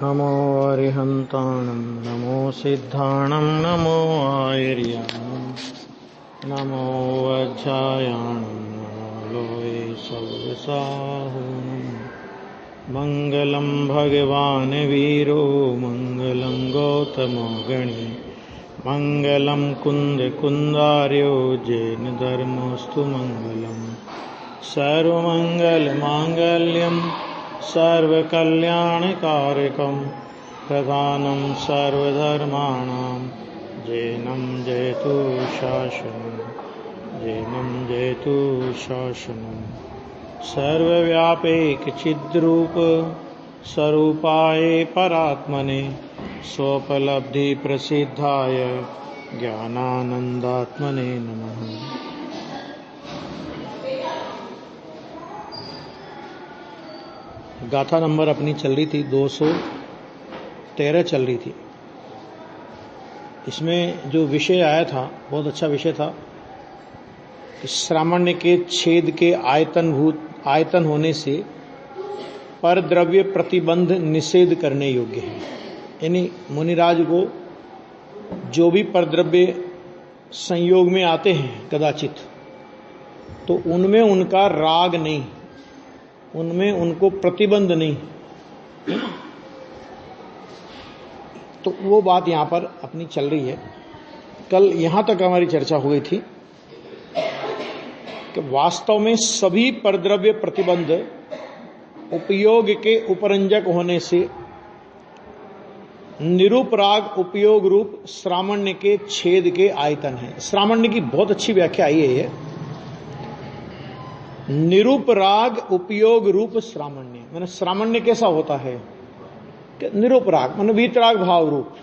नमो अरिहन्ताणं नमो सिद्धाणं नमो आयर्याणं नमो वज्रायाणं नमो लोये सव्यसाहुनं मङ्गलं भगवान् वीरो मङ्गलं गौतमो गणे मङ्गलं कुन्दकुन्दार्यो जैन धर्मोऽस्तु मङ्गलम् सर्वमङ्गलमाङ्गल्यं सर्वकल्याणकारकं प्रधानं सर्वधर्माणां जैनं जयतु शासनं सर्वव्यापैकचिद्रूप स्वरूपाय परात्मने स्वोपलब्धिप्रसिद्धाय ज्ञानानन्दात्मने नमः। गाथा नंबर अपनी चल रही थी 213 चल रही थी। इसमें जो विषय आया था बहुत अच्छा विषय था कि श्रामण्य के छेद के आयतन होने से परद्रव्य प्रतिबंध निषेध करने योग्य है। यानी मुनिराज को जो भी परद्रव्य संयोग में आते हैं कदाचित, तो उनमें उनका राग नहीं, उनमें उनको प्रतिबंध नहीं, तो वो बात यहां पर अपनी चल रही है। कल यहां तक हमारी चर्चा हो गई थी कि वास्तव में सभी परद्रव्य प्रतिबंध उपयोग के उपरंजक होने से निरूपराग उपयोग रूप श्रामण्य के छेद के आयतन है। श्रामण्य की बहुत अच्छी व्याख्या आई है। निरूपराग उपयोग रूप श्रामण्य, मैंने श्रामण्य कैसा होता है कि निरूपराग माने वीतराग भाव रूप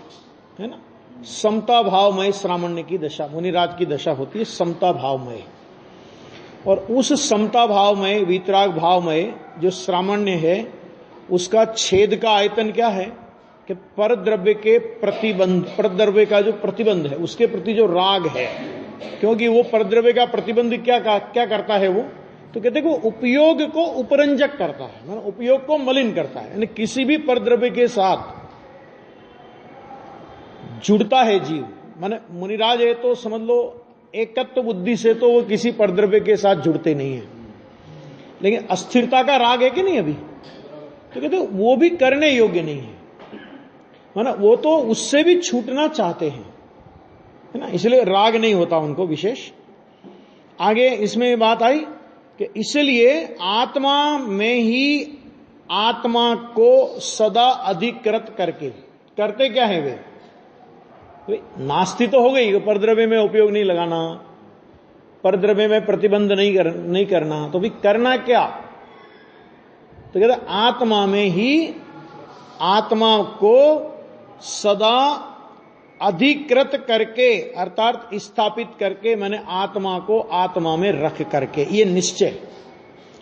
है ना, समता भावमय श्रामण्य की दशा, मुनिराज की दशा होती है समता भावमय। और उस समता भावमय वीतराग भावमय जो श्रामण्य है उसका छेद का आयतन क्या है कि परद्रव्य के प्रतिबंध, परद्रव्य का जो प्रतिबंध है उसके प्रति जो राग है, क्योंकि वो परद्रव्य का प्रतिबंध क्या करता है, वो तो कहते हैं कि उपयोग को उपरंजक करता है, मतलब उपयोग को मलिन करता है। यानी किसी भी परद्रव्य के साथ जुड़ता है जीव, माने मुनिराज है तो समझ लो एकत्व बुद्धि से तो वो किसी परद्रव्य के साथ जुड़ते नहीं है, लेकिन अस्थिरता का राग है कि नहीं अभी, तो कहते वो भी करने योग्य नहीं है, माना वो तो उससे भी छूटना चाहते हैं, है ना, इसलिए राग नहीं होता उनको विशेष। आगे इसमें बात आई कि इसलिए आत्मा में ही आत्मा को सदा अधिकृत करके, करते क्या है वे नास्ति तो हो गई, परद्रव्य में उपयोग नहीं लगाना, परद्रव्य में प्रतिबंध नहीं करना, तो भी करना क्या, तो कहते आत्मा में ही आत्मा को सदा अधिकृत करके, अर्थात स्थापित करके, मैंने आत्मा को आत्मा में रख करके, ये निश्चय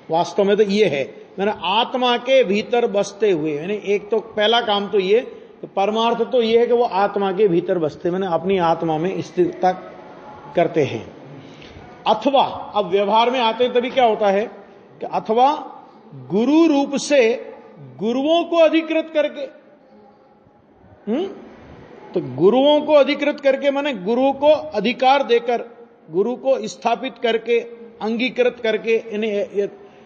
वास्तव में तो ये है, मैंने आत्मा के भीतर बसते हुए, यानी एक तो पहला काम तो ये, तो परमार्थ तो ये है कि वो आत्मा के भीतर बसते, मैंने अपनी आत्मा में स्थिरता करते हैं। अथवा अब व्यवहार में आते हैं तभी क्या होता है कि अथवा गुरु रूप से गुरुओं को अधिकृत करके, तो गुरुओं को अधिकृत करके माने गुरु को अधिकार देकर, गुरु को स्थापित करके, अंगीकृत करके,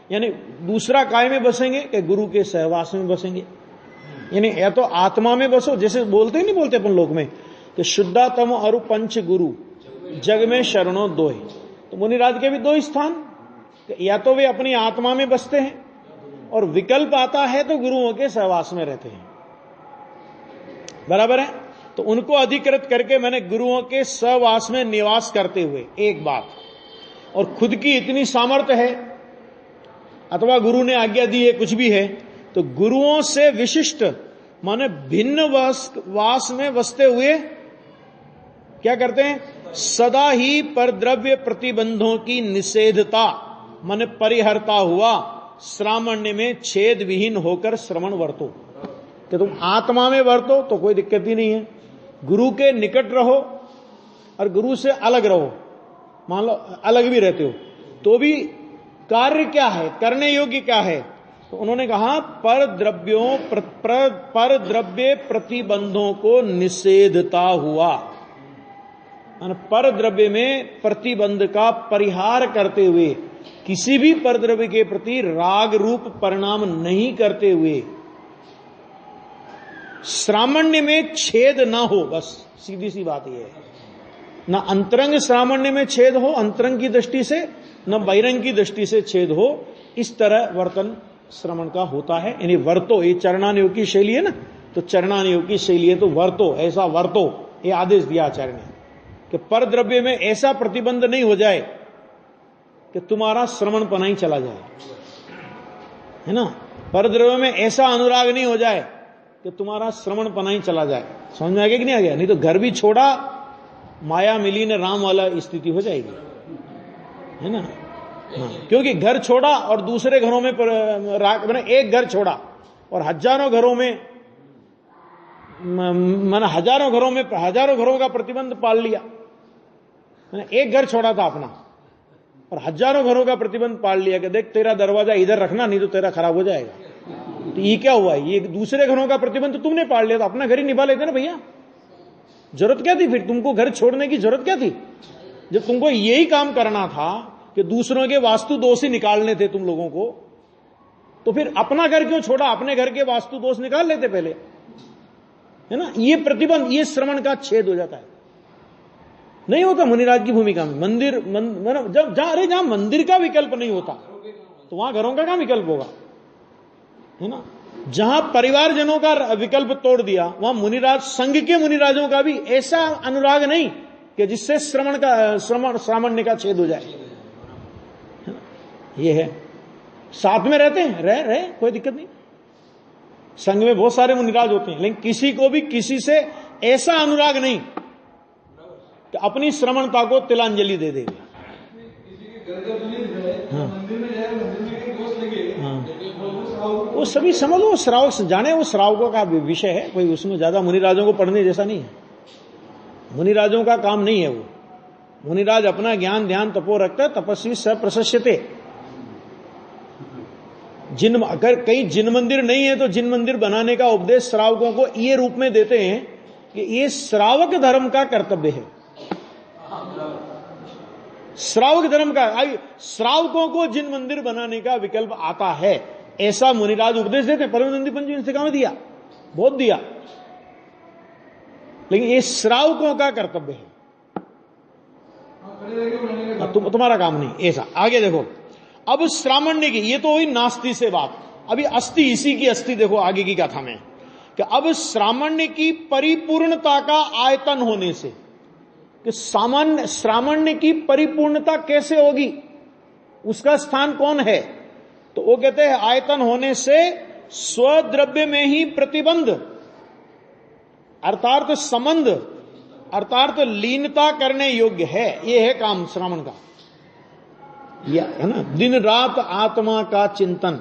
यानी दूसरा काय में बसेंगे कि गुरु के सहवास में बसेंगे। यानी या तो आत्मा में बसो, जैसे बोलते नहीं बोलते अपन लोग में कि शुद्धातम और पंच गुरु जग में शरणों दो है, तो मुनिराज के भी दो स्थान, या तो वे अपनी आत्मा में बसते हैं और विकल्प आता है तो गुरुओं के सहवास में रहते हैं, बराबर है। तो उनको अधिकृत करके मैंने गुरुओं के सहवास में निवास करते हुए एक बात, और खुद की इतनी सामर्थ्य है अथवा गुरु ने आज्ञा दी है, कुछ भी है, तो गुरुओं से विशिष्ट माने भिन्न वास में बसते हुए क्या करते हैं, सदा ही परद्रव्य प्रतिबंधों की निषेधता माने परिहरता हुआ श्रामण्य में छेद विहीन होकर श्रवण वर्तो, कि तुम आत्मा में वर्तो तो कोई दिक्कत ही नहीं है, गुरु के निकट रहो और गुरु से अलग रहो, मान लो अलग भी रहते हो तो भी कार्य क्या है, करने योग्य क्या है तो उन्होंने कहा पर द्रव्य प्रतिबंधों को निषेधता हुआ, पर द्रव्य में प्रतिबंध का परिहार करते हुए, किसी भी परद्रव्य के प्रति राग रूप परिणाम नहीं करते हुए, श्रामण्य में छेद ना हो, बस सीधी सी बात यह है। ना अंतरंग श्रामण्य में छेद हो अंतरंग की दृष्टि से, न बहिरंग की दृष्टि से छेद हो, इस तरह वर्तन श्रवण का होता है। यानी वर्तो, ये चरणानुयोग की शैली है ना, तो चरणानुयोग की शैली है, तो वर्तो, ऐसा वर्तो, ये आदेश दिया आचार्य ने कि पर द्रव्य में ऐसा प्रतिबंध नहीं हो जाए कि तुम्हारा श्रवण पना ही चला जाए, है ना। पर द्रव्य में ऐसा अनुराग नहीं हो जाए कि तुम्हारा श्रवण पना ही चला जाए। समझ में आ गया कि नहीं आ गया? नहीं तो घर भी छोड़ा, माया मिली ने राम वाला स्थिति हो जाएगी, है ना। हाँ, क्योंकि घर छोड़ा और दूसरे घरों में एक घर छोड़ा और हजारों घरों में, मैंने हजारों घरों का प्रतिबंध पाल लिया। मैंने एक घर छोड़ा था अपना और हजारों घरों का प्रतिबंध पाल लिया कि देख तेरा दरवाजा इधर रखना, नहीं तो तेरा खराब हो जाएगा। तो ये क्या हुआ? ये दूसरे घरों का प्रतिबंध तो तुमने पाल लिया, तो अपना घर ही निभा लेते ना भैया। जरूरत क्या थी फिर? तुमको घर छोड़ने की जरूरत क्या थी? जब तुमको यही काम करना था कि दूसरों के वास्तु दोष ही निकालने थे तुम लोगों को, तो फिर अपना घर क्यों छोड़ा? अपने घर के वास्तु दोष निकाल लेते पहले, है ना। ये प्रतिबंध, ये श्रवण का छेद हो जाता है। नहीं होता मुनिराज की भूमिका में। मंदिर जब जहां मंदिर का विकल्प नहीं होता तो वहां घरों का क्या विकल्प होगा, है ना। जहां परिवारजनों का विकल्प तोड़ दिया, वहां मुनिराज, संघ के मुनिराजों का भी ऐसा अनुराग नहीं कि जिससे श्रामण्य का छेद हो जाए। ये है, साथ में रहते हैं, रहे कोई दिक्कत नहीं। संघ में बहुत सारे मुनिराज होते हैं, लेकिन किसी को भी किसी से ऐसा अनुराग नहीं कि अपनी श्रवणता को तिलांजलि दे देगा। वो सभी समझ लो, श्रावक जाने, वो श्रावकों का विषय है, कोई उसमें ज्यादा मुनिराजों को पढ़ने जैसा नहीं है। मुनिराजों का काम नहीं है वो। मुनिराज अपना ज्ञान ध्यान तपो रखता है, तपस्वी स प्रशस्यते। अगर कहीं जिन मंदिर नहीं है तो जिन मंदिर बनाने का उपदेश श्रावकों को ये रूप में देते हैं कि ये श्रावक धर्म का कर्तव्य है। श्रावक धर्म का, श्रावकों को जिन मंदिर बनाने का विकल्प आता है, ऐसा मुनिराज उपदेश देते हैं। परमानंदी पंच इंस्टिका में दिया, बहुत दिया, लेकिन ये श्रावकों का कर्तव्य है, तुम्हारा काम नहीं। ऐसा आगे देखो, अब श्रामण्य की, ये तो हुई नास्ति से बात। अभी अस्थि, इसी की अस्थि देखो आगे की कथा में कि अब श्रामण्य की परिपूर्णता का आयतन होने से, कि श्रामण्य की परिपूर्णता कैसे होगी, उसका स्थान कौन है? तो वो कहते हैं आयतन होने से स्वद्रव्य में ही प्रतिबंध अर्थात संबंध अर्थात लीनता करने योग्य है। ये है काम श्रावण का, या है ना, दिन रात आत्मा का चिंतन।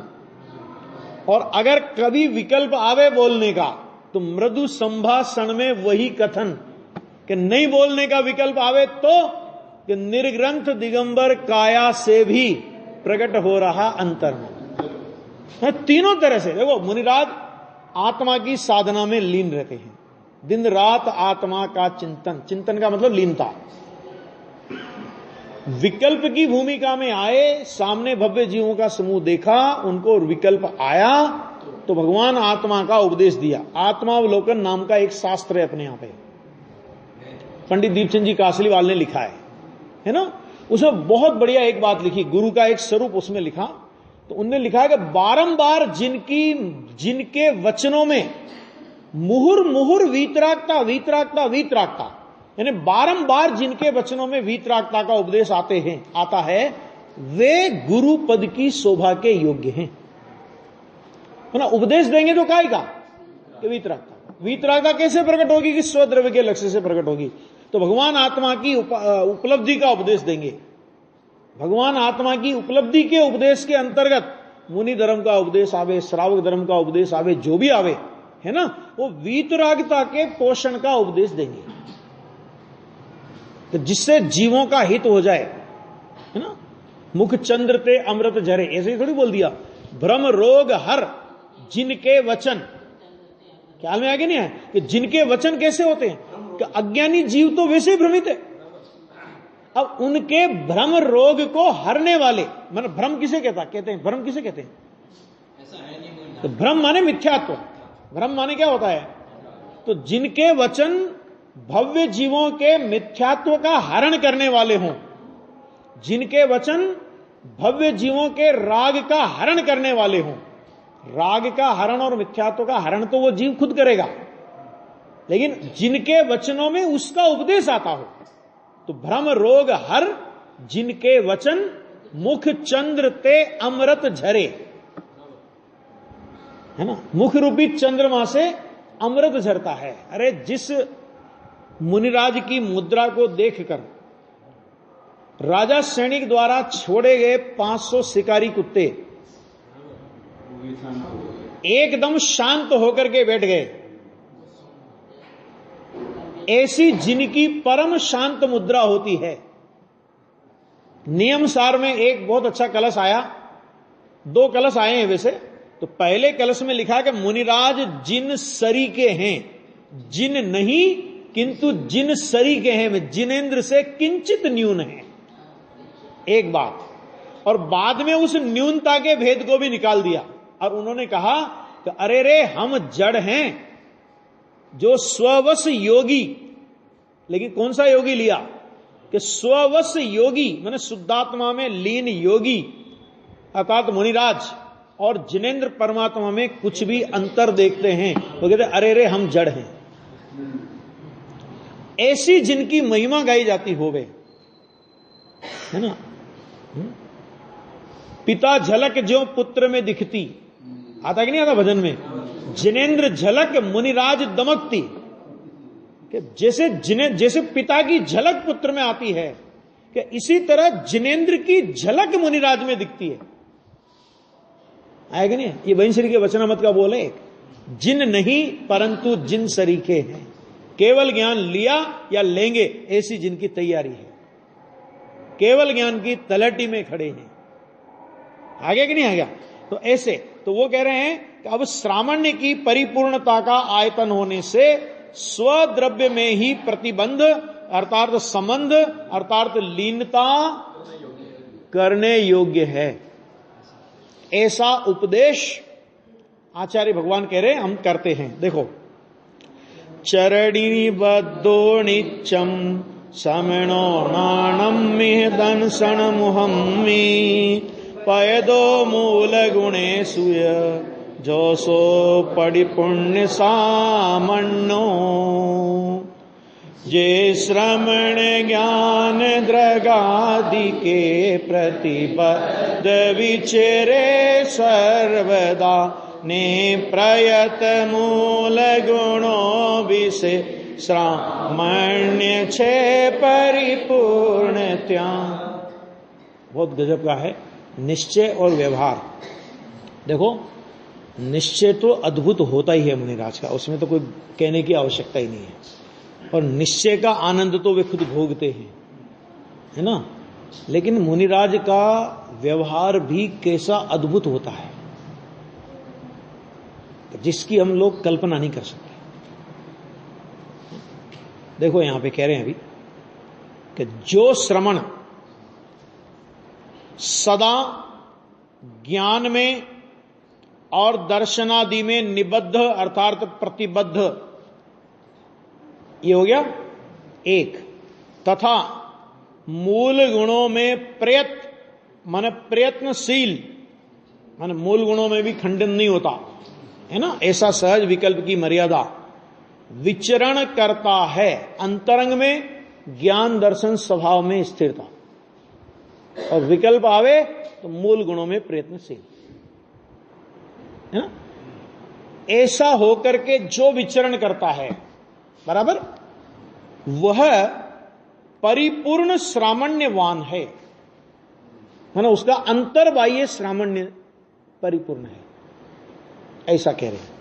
और अगर कभी विकल्प आवे बोलने का तो मृदु संभाषण में वही कथन, कि नहीं बोलने का विकल्प आवे तो कि निर्ग्रंथ दिगंबर काया से भी प्रकट हो रहा अंतर्मुख। तीनों तरह से देखो, मुनिराज आत्मा की साधना में लीन रहते हैं, दिन रात आत्मा का चिंतन, चिंतन का मतलब लीनता। विकल्प की भूमिका में आए, सामने भव्य जीवों का समूह देखा, उनको विकल्प आया तो भगवान आत्मा का उपदेश दिया। आत्मावलोकन नाम का एक शास्त्र है अपने यहां पे, पंडित दीपचंद जी कासलीवाल ने लिखा है ना। उसमें बहुत बढ़िया एक बात लिखी, गुरु का एक स्वरूप उसमें लिखा। तो उनने लिखा है कि बारंबार जिनके वचनों में मुहुर मुहुर वीतरागता वीतरागता वीतरागता, यानी बारंबार जिनके वचनों में वीतरागता का उपदेश आता है, वे गुरु पद की शोभा के योग्य हैं। है ना, उपदेश देंगे तो काय का वीतरागता। वीतरागता कैसे प्रकट होगी? कि स्वद्रव्य के लक्ष्य से प्रकट होगी। तो भगवान आत्मा की उपलब्धि का उपदेश देंगे। भगवान आत्मा की उपलब्धि के उपदेश के अंतर्गत मुनि धर्म का उपदेश आवे, श्रावक धर्म का उपदेश आवे, जो भी आवे, है ना, वो वीतरागता के पोषण का उपदेश देंगे, तो जिससे जीवों का हित हो जाए, है ना। मुख चंद्र ते अमृत झरे, ऐसे ही थोड़ी बोल दिया भ्रम रोग हर जिनके वचन, ख्याल में आगे नहीं है कि जिनके वचन कैसे होते हैं कि अज्ञानी जीव तो वैसे ही भ्रमित है। अब उनके भ्रम रोग को हरने वाले, मतलब भ्रम किसे कहते हैं, भ्रम किसे कहते हैं? तो भ्रम माने मिथ्यात्व। भ्रम माने क्या होता है? तो जिनके वचन भव्य जीवों के मिथ्यात्व का हरण करने वाले हों, जिनके वचन भव्य जीवों के राग का हरण करने वाले हों। राग का हरण और मिथ्यात्व का हरण तो वो जीव खुद करेगा, लेकिन जिनके वचनों में उसका उपदेश आता हो, तो भ्रम रोग हर जिनके वचन मुख चंद्र ते अमृत झरे, है ना, मुख रूपी चंद्रमा से अमृत झरता है। अरे जिस मुनिराज की मुद्रा को देखकर राजा सैनिक द्वारा छोड़े गए 500 शिकारी कुत्ते एकदम शांत होकर के बैठ गए, ऐसी जिनकी परम शांत मुद्रा होती है। नियम सार में एक बहुत अच्छा कलश आया, 2 कलश आए हैं वैसे। तो पहले कलश में लिखा कि मुनिराज जिन सरी के हैं, जिन नहीं किंतु जिन सरी के हैं, वे जिनेन्द्र से किंचित न्यून है, एक बात। और बाद में उस न्यूनता के भेद को भी निकाल दिया और उन्होंने कहा कि अरे रे हम जड़ हैं जो स्ववश योगी, लेकिन कौन सा योगी लिया कि स्ववश योगी माने शुद्धात्मा में लीन योगी अर्थात मुनिराज और जिनेन्द्र परमात्मा में कुछ भी अंतर देखते हैं। वो कहते अरे रे हम जड़ हैं। ऐसी जिनकी महिमा गाई जाती होवे, है ना। पिता झलक जो पुत्र में दिखती, आता कि नहीं आता भजन में, जिनेन्द्र झलक मुनिराज दमकती, कि जैसे पिता की झलक पुत्र में आती है कि इसी तरह जिनेन्द्र की झलक मुनिराज में दिखती है। आएगा नहीं, ये वंशरी के वचनामत का बोल है। जिन नहीं परंतु जिन सरीखे हैं, केवल ज्ञान लिया या लेंगे ऐसी जिनकी तैयारी है, केवल ज्ञान की तलहटी में खड़े हैं। आगे कि नहीं आ गया? तो ऐसे तो वो कह रहे हैं कि अब श्रामण्य की परिपूर्णता का आयतन होने से स्वद्रव्य में ही प्रतिबंध अर्थात संबंध अर्थात लीनता करने योग्य है, ऐसा उपदेश आचार्य भगवान कह रहे हैं हम करते हैं। देखो, चरणी बद्धो नित्यम समणो नाणम मिह दंसन मुहम्मी पयदो मूल गुणे सुय जो सो पड़ि पुण्य सामन्नो जे श्रमण ज्ञान द्रगादि के प्रतिबद्ध विचरे सर्वदा ने प्रयत मूल गुणों विषे श्रामण्य छे परिपूर्ण त्याग। बहुत गजब का है निश्चय और व्यवहार। देखो, निश्चय तो अद्भुत होता ही है मुनिराज का, उसमें तो कोई कहने की आवश्यकता ही नहीं है। और निश्चय का आनंद तो वे खुद भोगते हैं, है ना। लेकिन मुनिराज का व्यवहार भी कैसा अद्भुत होता है जिसकी हम लोग कल्पना नहीं कर सकते। देखो यहां पे कह रहे हैं अभी कि जो श्रमण सदा ज्ञान में और दर्शनादि में निबद्ध अर्थात प्रतिबद्ध, ये हो गया एक, तथा मूल गुणों में प्रयत्नशील माने मूल गुणों में भी खंडन नहीं होता, है ना, ऐसा सहज विकल्प की मर्यादा विचरण करता है। अंतरंग में ज्ञान दर्शन स्वभाव में स्थिरता, और विकल्प आवे तो मूल गुणों में प्रयत्नशील, है ना। ऐसा होकर के जो विचरण करता है बराबर, वह परिपूर्ण श्रामण्यवान है ना, उसका अंतर्बाह्य श्रामण्य परिपूर्ण है, ऐसा कह रहे हैं।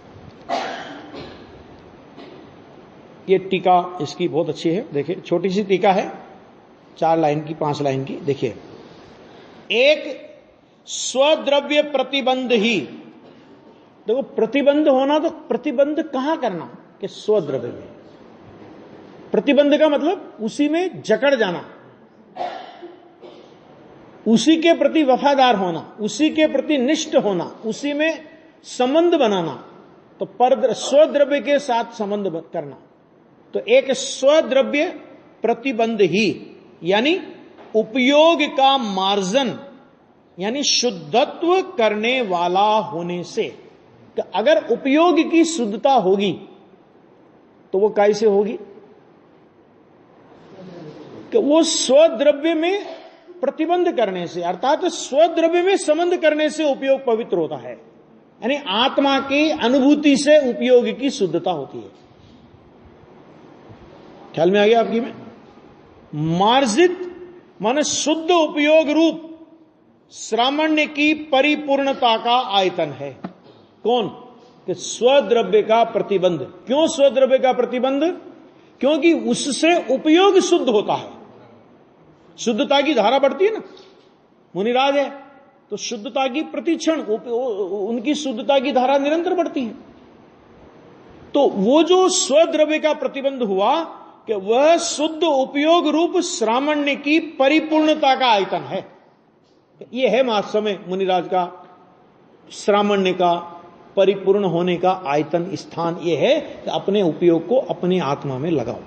ये टीका इसकी बहुत अच्छी है, देखिए छोटी सी टीका है, 4 लाइन की 5 लाइन की। देखिए, एक स्वद्रव्य प्रतिबंध ही। देखो प्रतिबंध होना तो प्रतिबंध कहां करना कि स्वद्रव्य में। प्रतिबंध का मतलब उसी में जकड़ जाना, उसी के प्रति वफादार होना, उसी के प्रति निष्ठ होना, उसी में संबंध बनाना। तो पर स्वद्रव्य के साथ संबंध करना, तो एक स्वद्रव्य प्रतिबंध ही यानी उपयोग का मार्जन यानी शुद्धत्व करने वाला होने से। तो अगर उपयोग की शुद्धता होगी तो वो कैसे होगी कि वो स्वद्रव्य में प्रतिबंध करने से, अर्थात स्वद्रव्य में संबंध करने से उपयोग पवित्र होता है। यानी आत्मा की अनुभूति से उपयोग की शुद्धता होती है। ख्याल में आ गया आपकी में? मार्जित माने शुद्ध उपयोग रूप श्रामण्य की परिपूर्णता का आयतन है। कौन? कि स्वद्रव्य का प्रतिबंध। क्यों स्वद्रव्य का प्रतिबंध? क्योंकि उससे उपयोग शुद्ध होता है, शुद्धता की धारा बढ़ती है ना। मुनिराज है तो शुद्धता की प्रतिक्षण उनकी शुद्धता की धारा निरंतर बढ़ती है। तो वो जो स्वद्रव्य का प्रतिबंध हुआ कि वह शुद्ध उपयोग रूप श्रामण्य की परिपूर्णता का आयतन है। यह है महात्म्य में मुनिराज का श्रामण्य का परिपूर्ण होने का आयतन स्थान। यह है कि अपने उपयोग को अपनी आत्मा में लगाओ,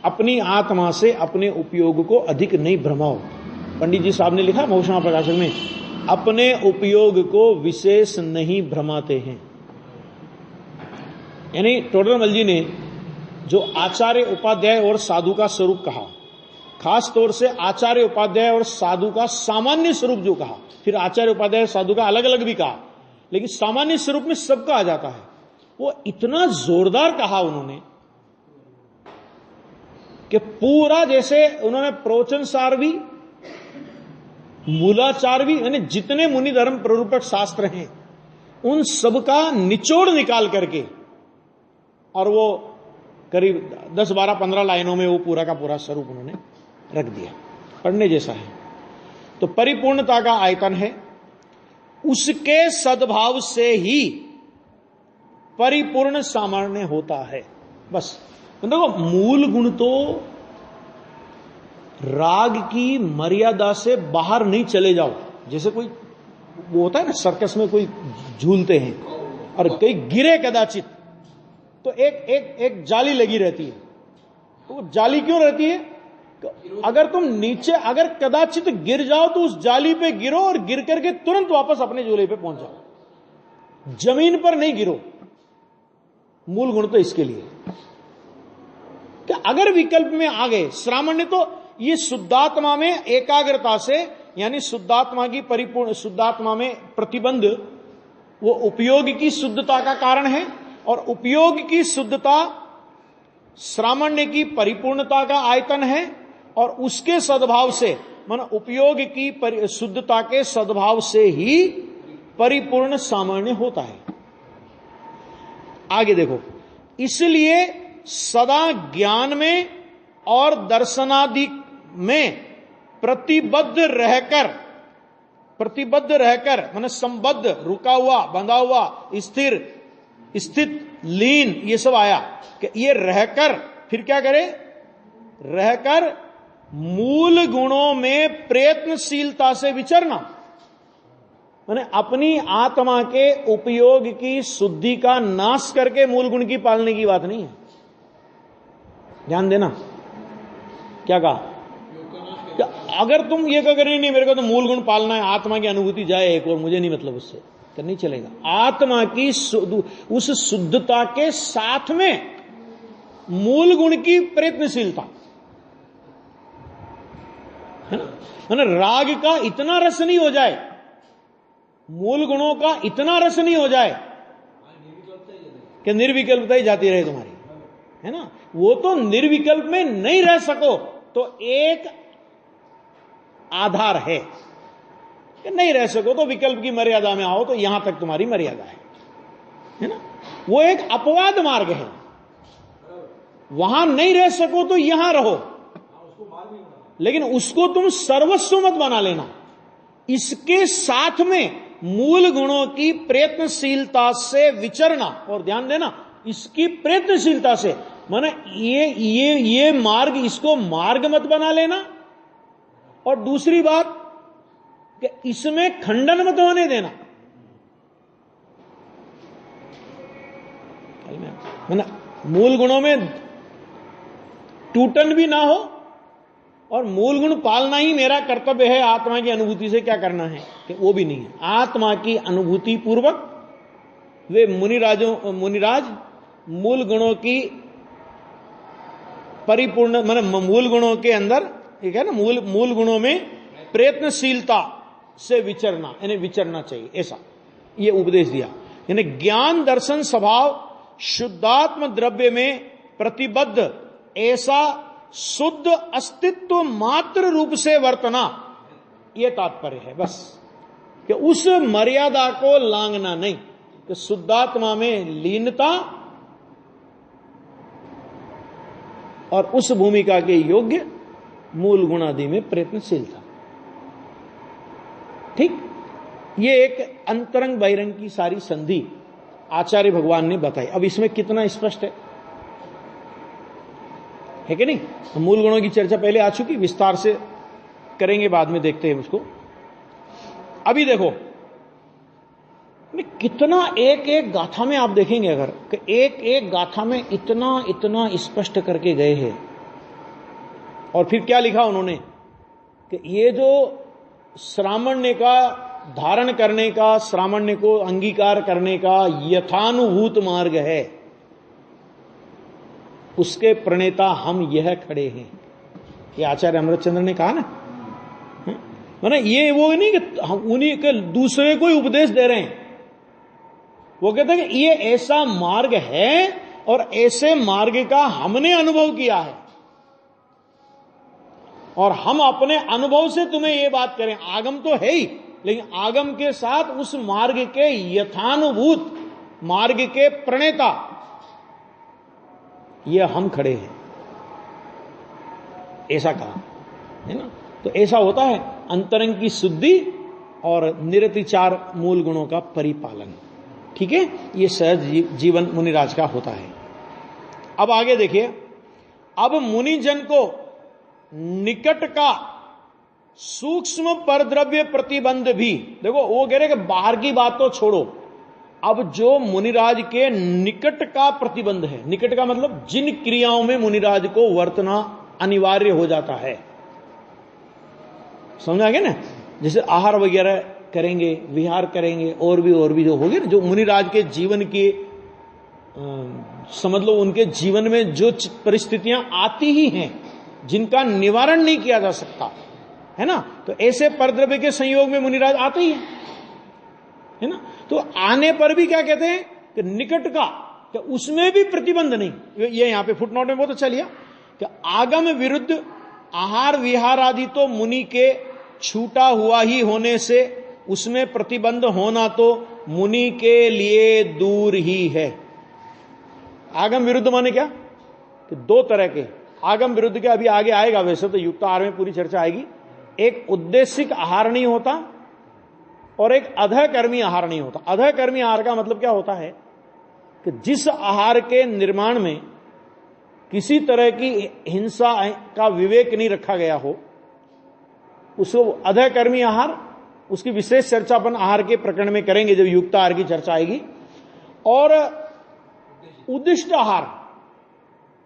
अपनी आत्मा से अपने उपयोग को अधिक नहीं भ्रमाओ। पंडित जी साहब ने लिखा भूषण प्रकाशक में, अपने उपयोग को विशेष नहीं भ्रमाते हैं। यानी टोडरमल जी ने जो आचार्य उपाध्याय और साधु का स्वरूप कहा, खास तौर से आचार्य उपाध्याय और साधु का सामान्य स्वरूप जो कहा, फिर आचार्य उपाध्याय साधु का अलग अलग भी कहा, लेकिन सामान्य स्वरूप में सबका आ जाता है। वो इतना जोरदार कहा उन्होंने कि पूरा जैसे उन्होंने प्रवचन सार भी, मूलाचार भी, यानी जितने मुनि धर्म प्ररूपक शास्त्र हैं उन सबका निचोड़ निकाल करके, और वो करीब 10, 12, 15 लाइनों में वो पूरा का पूरा स्वरूप उन्होंने रख दिया। पढ़ने जैसा है। तो परिपूर्णता का आयतन है, उसके सद्भाव से ही परिपूर्ण सामान्य होता है। बस देखो, मूल गुण तो राग की मर्यादा से बाहर नहीं चले जाओ। जैसे कोई वो होता है ना, सर्कस में कोई झूलते हैं और कहीं गिरे कदाचित, तो एक जाली लगी रहती है। तो वो जाली क्यों रहती है? अगर तुम नीचे अगर कदाचित गिर जाओ तो उस जाली पे गिरो और गिर करके तुरंत वापस अपने झूले पे पहुंच जाओ, जमीन पर नहीं गिरो। मूल गुण तो इसके लिए कि अगर विकल्प में आ गए, श्रामण्य तो ये शुद्धात्मा में एकाग्रता से, यानी शुद्धात्मा की परिपूर्ण, शुद्धात्मा में प्रतिबंध वो उपयोग की शुद्धता का कारण है, और उपयोग की शुद्धता श्रामण्य की परिपूर्णता का आयतन है, और उसके सद्भाव से, माना उपयोग की शुद्धता के सद्भाव से ही परिपूर्ण सामान्य होता है। आगे देखो, इसलिए सदा ज्ञान में और दर्शनादि में प्रतिबद्ध रहकर माने संबद्ध, रुका हुआ, बंधा हुआ, स्थिर, स्थित, लीन, ये सब आया कि ये रहकर फिर क्या करे? रहकर मूल गुणों में प्रयत्नशीलता से विचरना। माने अपनी आत्मा के उपयोग की शुद्धि का नाश करके मूल गुण की पालने की बात नहीं है। ध्यान देना, क्या कहा? अगर तुम ये कह नहीं मेरे को तो मूल गुण पालना है, आत्मा की अनुभूति जाए एक और, मुझे नहीं मतलब उससे, तो नहीं चलेगा। आत्मा की उस शुद्धता के साथ में मूल गुण की प्रयत्नशीलता है ना। माने राग का इतना रस नहीं हो जाए, मूल गुणों का इतना रस नहीं हो जाए कि निर्विकल्पता ही जाती रहे तुम्हारी, है ना। वो तो निर्विकल्प में नहीं रह सको तो एक आधार है कि नहीं रह सको तो विकल्प की मर्यादा में आओ, तो यहां तक तुम्हारी मर्यादा है ना। वो एक अपवाद मार्ग है, वहां नहीं रह सको तो यहां रहो, लेकिन उसको तुम सर्वस्व मत बना लेना इसके साथ में मूल गुणों की प्रयत्नशीलता से विचरना, और ध्यान देना इसकी प्रयत्नशीलता से, माने ये मार्ग, इसको मार्ग मत बना लेना, और दूसरी बात कि इसमें खंडन मत होने देना। माने मूल गुणों में टूटन भी ना हो, और मूल गुण पालना ही मेरा कर्तव्य है, आत्मा की अनुभूति से क्या करना है कि वो भी नहीं है। आत्मा की अनुभूति पूर्वक वे मुनिराज मूल गुणों की परिपूर्ण, माने मूल गुणों के अंदर, ठीक है ना, मूल गुणों में प्रयत्नशीलता से विचरना, यानी विचरना चाहिए, ऐसा ये उपदेश दिया। यानी ज्ञान दर्शन स्वभाव शुद्धात्म द्रव्य में प्रतिबद्ध ऐसा शुद्ध अस्तित्व मात्र रूप से वर्तना, यह तात्पर्य है बस, कि उस मर्यादा को लांघना नहीं, कि शुद्धात्मा में लीनता और उस भूमिका के योग्य मूल गुण आदि में प्रयत्नशीलता। ठीक, ये एक अंतरंग बहिरंग की सारी संधि आचार्य भगवान ने बताई। अब इसमें कितना स्पष्ट है कि नहीं? मूल गुणों की चर्चा पहले आ चुकी, विस्तार से करेंगे बाद में, देखते हैं उसको। अभी देखो कितना एक एक गाथा में आप देखेंगे अगर, कि एक एक गाथा में इतना इतना स्पष्ट करके गए हैं। और फिर क्या लिखा उन्होंने कि ये जो श्रामण्य का धारण करने का, श्रामण्य को अंगीकार करने का यथानुभूत मार्ग है, उसके प्रणेता हम यह खड़े हैं। ये आचार्य अमृतचंद्र ने कहा ना, माने ये वो नहीं कि हम उन्हीं के दूसरे को ही उपदेश दे रहे हैं। वो कहते हैं कि ये ऐसा मार्ग है और ऐसे मार्ग का हमने अनुभव किया है, और हम अपने अनुभव से तुम्हें ये बात करें। आगम तो है ही, लेकिन आगम के साथ उस मार्ग के यथानुभूत मार्ग के प्रणेता ये हम खड़े हैं, ऐसा कहा है ना। तो ऐसा होता है अंतरंग की शुद्धि और निरतिचार मूल गुणों का परिपालन। ठीक है, ये सहज जीवन मुनिराज का होता है। अब आगे देखिए, अब मुनिजन को निकट का सूक्ष्म परद्रव्य प्रतिबंध भी, देखो वो कह रहे कि बाहर की बात तो छोड़ो, अब जो मुनिराज के निकट का प्रतिबंध है, निकट का मतलब जिन क्रियाओं में मुनिराज को वर्तना अनिवार्य हो जाता है, समझ आ गया ना। जैसे आहार वगैरह करेंगे, विहार करेंगे, और भी जो होगी ना, जो मुनिराज के जीवन के समझ लो उनके जीवन में जो परिस्थितियां आती ही हैं जिनका निवारण नहीं किया जा सकता है ना, तो ऐसे परद्रव्य के संयोग में मुनिराज आते ही है ना। तो आने पर भी क्या कहते हैं कि निकट का, कि उसमें भी प्रतिबंध नहीं। ये यहां पे फुटनोट में बहुत अच्छा लिया कि आगम विरुद्ध आहार विहार आदि तो मुनि के छूटा हुआ ही होने से उसमें प्रतिबंध होना तो मुनि के लिए दूर ही है। आगम विरुद्ध माने क्या कि दो तरह के आगम विरुद्ध के अभी आगे आएगा, वैसे तो युक्त आहार में पूरी चर्चा आएगी। एक उद्देशिक आहार नहीं होता और एक अधकर्मी आहार नहीं होता। अधकर्मी आहार का मतलब क्या होता है कि जिस आहार के निर्माण में किसी तरह की हिंसा का विवेक नहीं रखा गया हो, उसको अधकर्मी आहार, उसकी विशेष चर्चा अपन आहार के प्रकरण में करेंगे जब युक्त आहार की चर्चा आएगी। और उद्दिष्ट आहार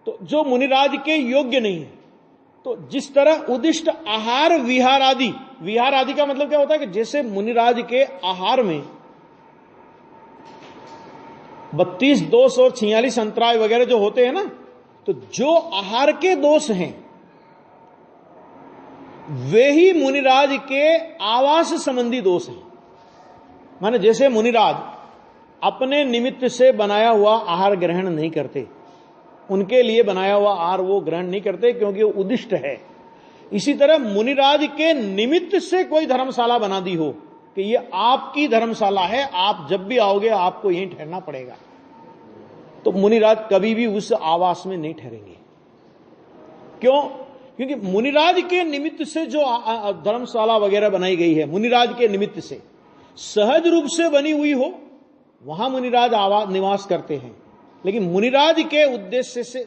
तो जो मुनिराज के योग्य नहीं है। तो जिस तरह उद्दिष्ट आहार विहार आदि का मतलब क्या होता है कि जैसे मुनिराज के आहार में 32 दोष और 46 अंतराय वगैरह जो होते हैं ना, तो जो आहार के दोष हैं वे ही मुनिराज के आवास संबंधी दोष हैं। माने जैसे मुनिराज अपने निमित्त से बनाया हुआ आहार ग्रहण नहीं करते, उनके लिए बनाया हुआ आहार वो ग्रहण नहीं करते क्योंकि वो उद्दिष्ट है। इसी तरह मुनिराज के निमित्त से कोई धर्मशाला बना दी हो कि ये आपकी धर्मशाला है, आप जब भी आओगे आपको यहीं ठहरना पड़ेगा, तो मुनिराज कभी भी उस आवास में नहीं ठहरेंगे। क्यों? क्योंकि मुनिराज के निमित्त से जो धर्मशाला वगैरह बनाई गई है, मुनिराज के निमित्त से सहज रूप से बनी हुई हो, वहां मुनिराज निवास करते हैं। लेकिन मुनिराज के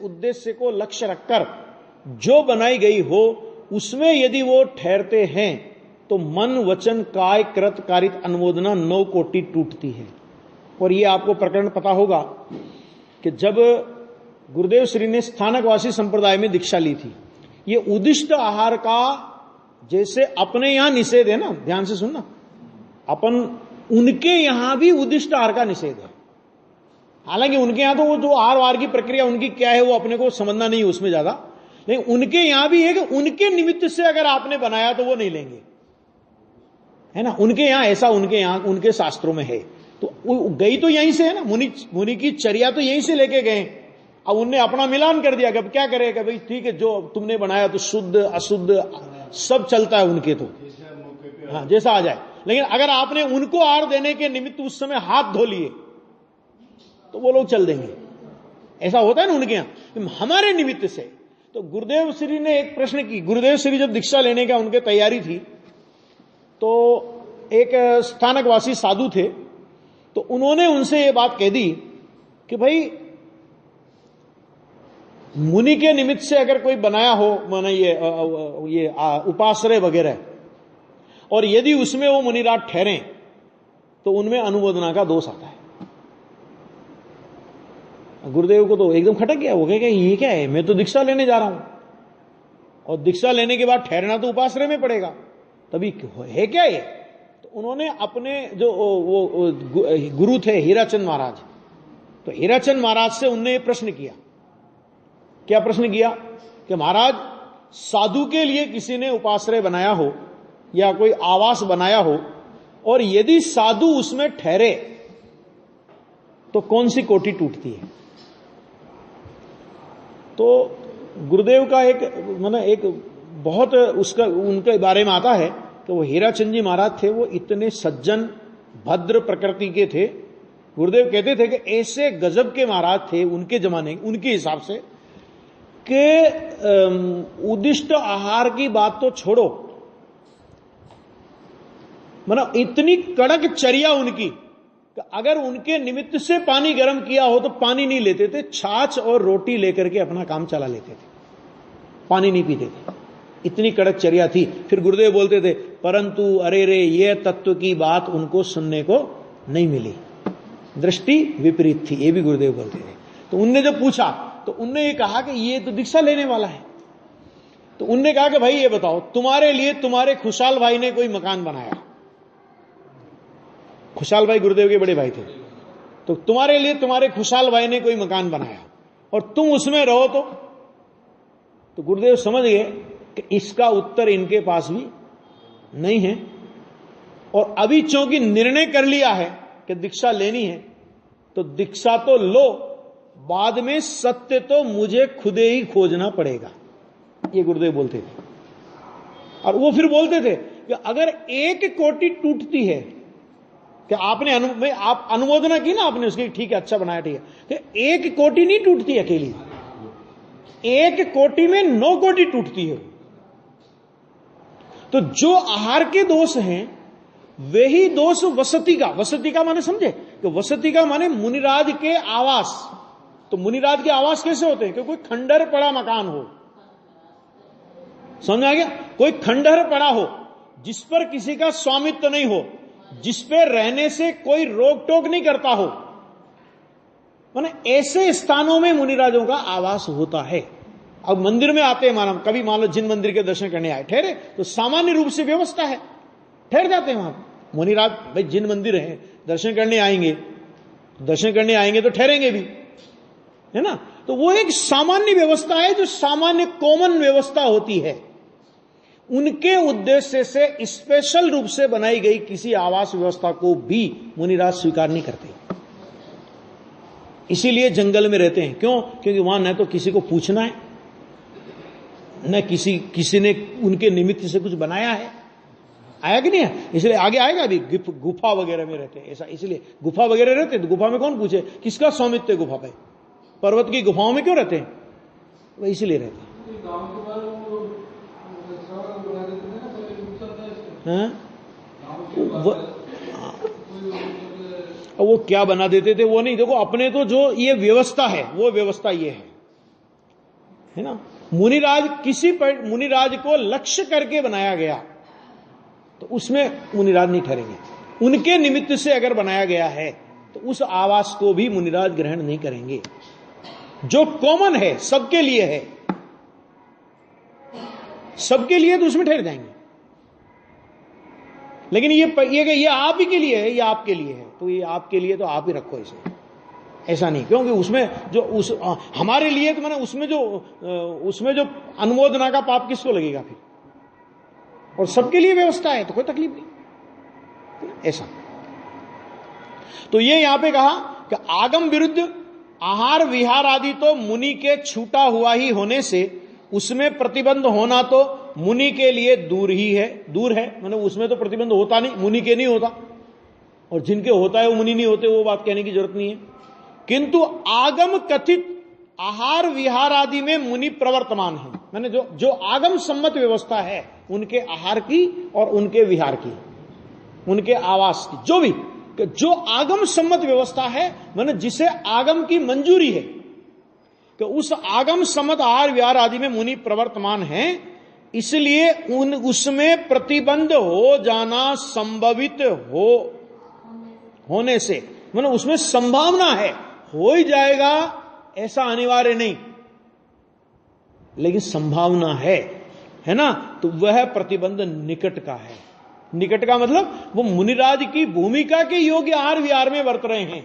उद्देश्य को लक्ष्य रखकर जो बनाई गई हो, उसमें यदि वो ठहरते हैं तो मन वचन काय कृत कारित अनुमोदना 9 कोटि टूटती है। और ये आपको प्रकरण पता होगा कि जब गुरुदेव श्री ने स्थानकवासी संप्रदाय में दीक्षा ली थी, ये उदिष्ट आहार का जैसे अपने यहां निषेध है ना, ध्यान से सुनना, उनके यहां भी उदिष्ट आहार का निषेध है। हालांकि उनके यहां तो वो जो आहार वार की प्रक्रिया उनकी क्या है वो अपने को समझना नहीं है उसमें ज्यादा, लेकिन उनके यहां भी है कि उनके निमित्त से अगर आपने बनाया तो वो नहीं लेंगे, है ना। उनके यहां ऐसा, उनके यहां उनके शास्त्रों में है। तो गई तो यहीं से है ना, मुनि की चर्या तो यहीं से लेके गए। अब उनने अपना मिलान कर दिया कि अब क्या करेगा भाई, ठीक है जो तुमने बनाया तो शुद्ध अशुद्ध सब चलता है उनके, तो हाँ जैसा आ जाए। लेकिन अगर आपने उनको आहार देने के निमित्त उस समय हाथ धो लिए तो वो लोग चल देंगे, ऐसा होता है ना उनके यहां। हमारे निमित्त से तो गुरुदेव श्री ने एक प्रश्न की, गुरुदेव श्री जब दीक्षा लेने का उनके तैयारी थी तो एक स्थानकवासी साधु थे, तो उन्होंने उनसे ये बात कह दी कि भाई मुनि के निमित्त से अगर कोई बनाया हो, माना ये उपाश्रय वगैरह, और यदि उसमें वो मुनिराज ठहरे तो उनमें अनुमोदना का दोष आता है। गुरुदेव को तो एकदम खटक गया, वो कहे ये क्या है, मैं तो दीक्षा लेने जा रहा हूं और दीक्षा लेने के बाद ठहरना तो उपाश्रय में पड़ेगा, तभी है क्या ये। तो उन्होंने अपने जो वो गुरु थे हीराचंद महाराज, तो हीराचंद महाराज से उनने प्रश्न किया। क्या प्रश्न किया कि महाराज साधु के लिए किसी ने उपाश्रय बनाया हो या कोई आवास बनाया हो, और यदि साधु उसमें ठहरे तो कौन सी कोटि टूटती है। तो गुरुदेव का एक बहुत उसका उनके बारे में आता है कि वो हीराचंद जी महाराज थे, वो इतने सज्जन भद्र प्रकृति के थे। गुरुदेव कहते थे कि ऐसे गजब के महाराज थे उनके जमाने, उनके हिसाब से, कि उदिष्ट आहार की बात तो छोड़ो, मतलब इतनी कड़क चर्या उनकी कि अगर उनके निमित्त से पानी गर्म किया हो तो पानी नहीं लेते थे, छाछ और रोटी लेकर के अपना काम चला लेते थे, पानी नहीं पीते थे, इतनी कड़क चर्या थी। फिर गुरुदेव बोलते थे परंतु अरे रे ये तत्व की बात उनको सुनने को नहीं मिली, दृष्टि विपरीत थी, ये भी गुरुदेव बोलते थे। तो उनने जब पूछा तो उनने ये कहा कि ये तो दीक्षा लेने वाला है। तो उनने कहा कि भाई ये बताओ, तुम्हारे लिए तुम्हारे खुशाल भाई ने कोई मकान बनाया, खुशाल भाई गुरुदेव के बड़े भाई थे, तो तुम्हारे लिए तुम्हारे खुशाल भाई ने कोई मकान बनाया और तुम उसमें रहो तो गुरुदेव समझ गए कि इसका उत्तर इनके पास भी नहीं है, और अभी चूंकि निर्णय कर लिया है कि दीक्षा लेनी है तो दीक्षा तो लो, बाद में सत्य तो मुझे खुदे ही खोजना पड़ेगा, ये गुरुदेव बोलते थे। और वो फिर बोलते थे कि अगर एक कोटि टूटती है कि आपने आप अनुमोदना की ना आपने उसकी, ठीक है अच्छा बनाया, ठीक है, कि एक कोटि नहीं टूटती अकेली, एक कोटि में 9 कोटि टूटती है। तो जो आहार के दोष हैं वही दोष वसति का माने समझे कि वसति का माने मुनिराज के आवास। तो मुनिराज के आवास कैसे होते हैं कि कोई खंडहर पड़ा मकान हो, समझ आ गया, कोई खंडहर पड़ा हो जिस पर किसी का स्वामित्व नहीं हो, जिस पे रहने से कोई रोक टोक नहीं करता हो, माने ऐसे स्थानों में मुनिराजों का आवास होता है। अब मंदिर में आते हैं, माना कभी मान लो जिन मंदिर के दर्शन करने आए, ठहरे तो सामान्य रूप से व्यवस्था है, ठहर जाते हैं वहां मुनिराज। भाई जिन मंदिर है दर्शन करने आएंगे तो ठहरेंगे भी, है ना। तो वो एक सामान्य व्यवस्था है, जो सामान्य कॉमन व्यवस्था होती है। उनके उद्देश्य से स्पेशल रूप से बनाई गई किसी आवास व्यवस्था को भी मुनिराज स्वीकार नहीं करते, इसीलिए जंगल में रहते हैं। क्यों? क्योंकि वहां न तो किसी को पूछना है, न किसी ने उनके निमित्त से कुछ बनाया है, आया कि नहीं है, इसलिए आगे आएगा। अभी गुफा वगैरह में रहते हैं ऐसा, इसलिए गुफा वगैरह रहते हैं तो गुफा में कौन पूछे किसका स्वामित्व है गुफा पे, पर्वत की गुफाओं में क्यों रहते हैं, वह इसीलिए रहते हैं। हाँ? वो क्या बना देते थे वो नहीं, देखो अपने तो जो ये व्यवस्था है वो व्यवस्था ये है ना। मुनिराज को लक्ष्य करके बनाया गया तो उसमें मुनिराज नहीं ठहरेंगे। उनके निमित्त से अगर बनाया गया है तो उस आवास को भी मुनिराज ग्रहण नहीं करेंगे। जो कॉमन है, सबके लिए है, सबके लिए तो उसमें ठहर जाएंगे। लेकिन ये आप ही के लिए है, ये आपके लिए है, तो ये आपके लिए तो आप ही रखो इसे, ऐसा नहीं। क्योंकि उसमें जो हमारे लिए तो मैंने उसमें जो अनुमोदना का पाप किसको लगेगा फिर, और सबके लिए व्यवस्था है तो कोई तकलीफ नहीं, ऐसा। तो ये यहां पे कहा कि आगम विरुद्ध आहार विहार आदि तो मुनि के छूटा हुआ ही होने से उसमें प्रतिबंध होना तो मुनि के लिए दूर है, मतलब उसमें तो प्रतिबंध होता नहीं, मुनि के नहीं होता, और जिनके होता है वो मुनि नहीं होते, वो बात कहने की जरूरत नहीं है। किंतु आगम कथित आहार विहार आदि में मुनि प्रवर्तमान है, मैंने जो आगम सम्मत व्यवस्था है उनके आहार की और उनके विहार की, उनके आवास की, जो आगम सम्मत व्यवस्था है, मैंने जिसे आगम की मंजूरी है, कि उस आगम सम्मत आहार विहार आदि में मुनि प्रवर्तमान है, इसलिए उसमें प्रतिबंध हो जाना संभवित होने से, मतलब उसमें संभावना है, हो ही जाएगा ऐसा अनिवार्य नहीं, लेकिन संभावना है ना, तो वह प्रतिबंध निकट का है। निकट का मतलब वो मुनिराज की भूमिका के योग्य आहार विहार में वर्त रहे हैं,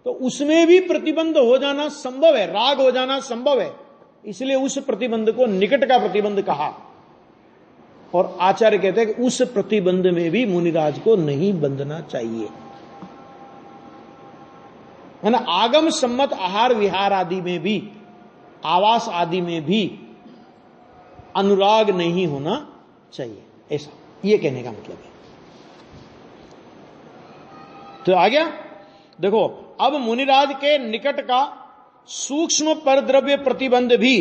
तो उसमें भी प्रतिबंध हो जाना संभव है, राग हो जाना संभव है, इसलिए उस प्रतिबंध को निकट का प्रतिबंध कहा। और आचार्य कहते हैं कि उस प्रतिबंध में भी मुनिराज को नहीं बंधना चाहिए, है ना। आगम सम्मत आहार विहार आदि में भी, आवास आदि में भी अनुराग नहीं होना चाहिए, ऐसा ये कहने का मतलब है। तो आ गया, देखो अब मुनिराज के निकट का सूक्ष्म परद्रव्य प्रतिबंध भी